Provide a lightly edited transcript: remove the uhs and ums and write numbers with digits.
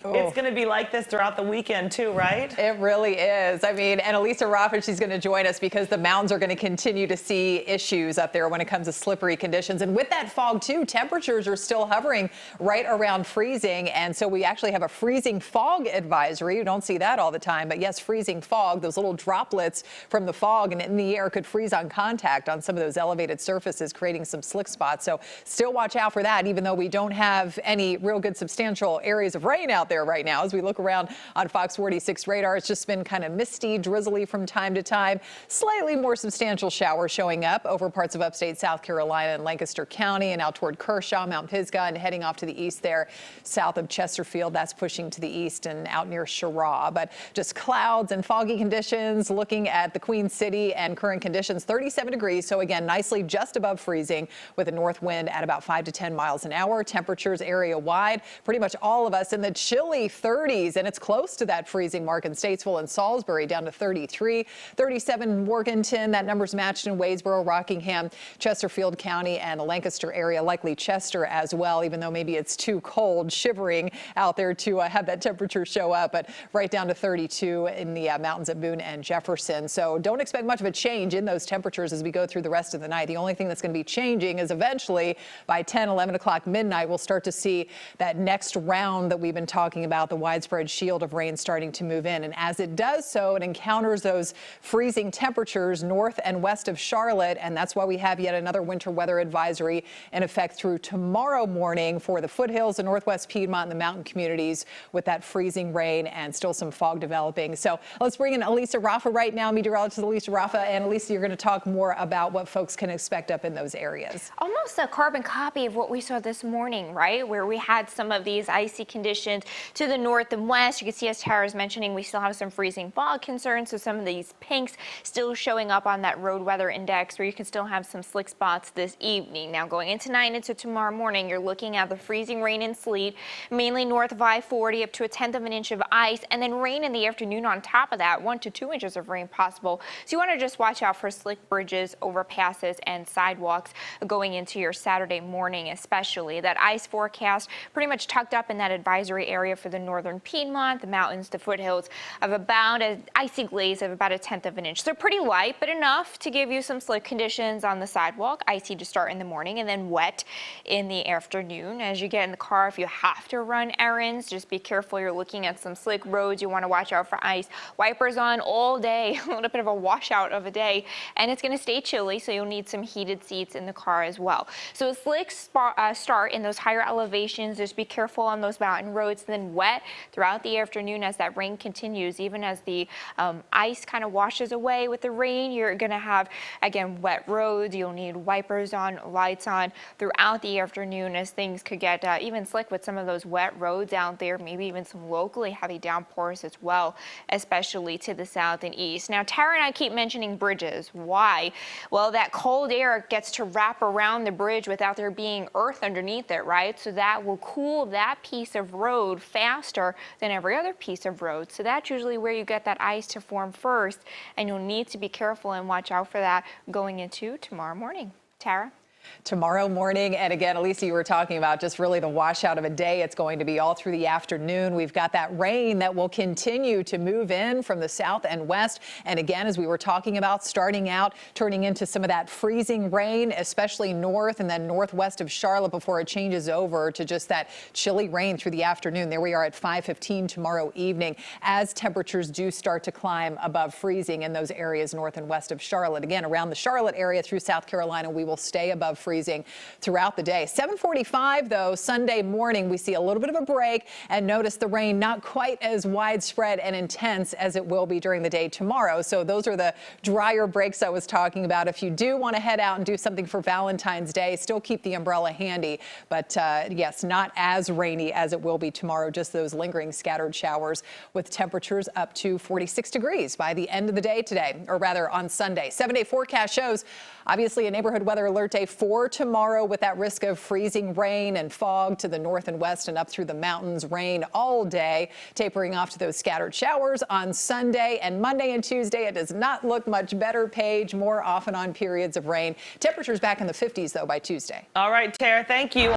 It's going to be like this throughout the weekend too, right? It really is. I mean, and Elisa Rafa, she's going to join us because the mountains are going to continue to see issues up there when it comes to slippery conditions. And with that fog too, temperatures are still hovering right around freezing. And so we actually have a freezing fog advisory. You don't see that all the time, but yes, freezing fog, those little droplets from the fog and in the air could freeze on contact on some of those elevated surfaces, creating some slick spots. So still watch out for that, even though we don't have any real good substantial areas of rain out there right now. As we look around on Fox 46 radar, it's just been kind of misty, drizzly from time to time. Slightly more substantial showers showing up over parts of upstate South Carolina and Lancaster County and out toward Kershaw, Mount Pisgah, and heading off to the east there south of Chesterfield. That's pushing to the east and out near Cheraw. But just clouds and foggy conditions. Looking at the Queen City and current conditions, 37 degrees. So again, nicely just above freezing with a north wind at about 5 to 10 miles an hour. Temperatures area wide, pretty much all of us in the chilly 30s, and it's close to that freezing mark in Statesville and Salisbury, down to 33, 37 in Morganton. That number's matched in Wadesboro, Rockingham, Chesterfield County, and the Lancaster area, likely Chester as well, even though maybe it's too cold, shivering out there to have that temperature show up, but right down to 32 in the mountains of Boone and Jefferson. So don't expect much of a change in those temperatures as we go through the rest of the night. The only thing that's going to be changing is eventually by 10, 11 o'clock midnight, we'll start to see that next round that we've been talking about, the widespread shield of rain starting to move in. And as it does so, it encounters those freezing temperatures north and west of Charlotte. And that's why we have yet another winter weather advisory in effect through tomorrow morning for the foothills and Northwest Piedmont and the mountain communities, with that freezing rain and still some fog developing. So let's bring in Elisa Rafa right now, meteorologist Elisa Rafa. And Elisa, you're going to talk more about what folks can expect up in those areas. Almost a carbon copy of what we saw this morning, right? Where we had some of these icy conditions to the north and west. You can see, as Tara's mentioning, we still have some freezing fog concerns. So some of these pinks still showing up on that road weather index, where you can still have some slick spots this evening. Now going into tonight into tomorrow morning, you're looking at the freezing rain and sleet, mainly north of I-40, up to 1/10 of an inch of ice, and then rain in the afternoon on top of that, 1 to 2 inches of rain possible. So you want to just watch out for slick bridges, overpasses, and sidewalks going into your Saturday morning, especially. That ice forecast pretty much tucked up in that advisory area for the Northern Piedmont, the mountains, the foothills, of about an icy glaze of about 1/10 of an inch. So pretty light, but enough to give you some slick conditions on the sidewalk. Icy to start in the morning and then wet in the afternoon. As you get in the car, if you have to run errands, just be careful. You're looking at some slick roads. You want to watch out for ice. Wipers on all day, a little bit of a washout of a day, and it's going to stay chilly, so you'll need some heated seats in the car as well. So a slick start in those higher elevations. Just be careful on those mountain roads, and then wet throughout the afternoon as that rain continues. Even as the ice kind of washes away with the rain, you're going to have, again, wet roads. You'll need wipers on, lights on throughout the afternoon, as things could get even slick with some of those wet roads out there, maybe even some locally heavy downpours as well, especially to the south and east. Now, Tara and I keep mentioning bridges. Why? Well, that cold air gets to wrap around the bridge without there being earth underneath it, right? So that will cool that piece of road faster than every other piece of road. So that's usually where you get that ice to form first, and you'll need to be careful and watch out for that going into tomorrow morning. Tara? Tomorrow morning, and again, Elisa, you were talking about just really the washout of a day. It's going to be all through the afternoon. We've got that rain that will continue to move in from the south and west. And again, as we were talking about, starting out, turning into some of that freezing rain, especially north and then northwest of Charlotte, before it changes over to just that chilly rain through the afternoon. There we are at 5:15 tomorrow evening, as temperatures do start to climb above freezing in those areas north and west of Charlotte. Again, around the Charlotte area through South Carolina, we will stay above freezing throughout the day. 7:45, though, Sunday morning, we see a little bit of a break, and notice the rain not quite as widespread and intense as it will be during the day tomorrow. So those are the drier breaks I was talking about. If you do want to head out and do something for Valentine's Day, still keep the umbrella handy. But yes, not as rainy as it will be tomorrow, just those lingering scattered showers with temperatures up to 46 degrees by the end of the day today, or rather on Sunday. 7-day forecast shows obviously a neighborhood weather alert day for tomorrow, with that risk of freezing rain and fog to the north and west and up through the mountains. Rain all day, tapering off to those scattered showers on Sunday. And Monday and Tuesday, it does not look much better, Paige. More often on periods of rain. Temperatures back in the 50s, though, by Tuesday. All right, Tara, thank you.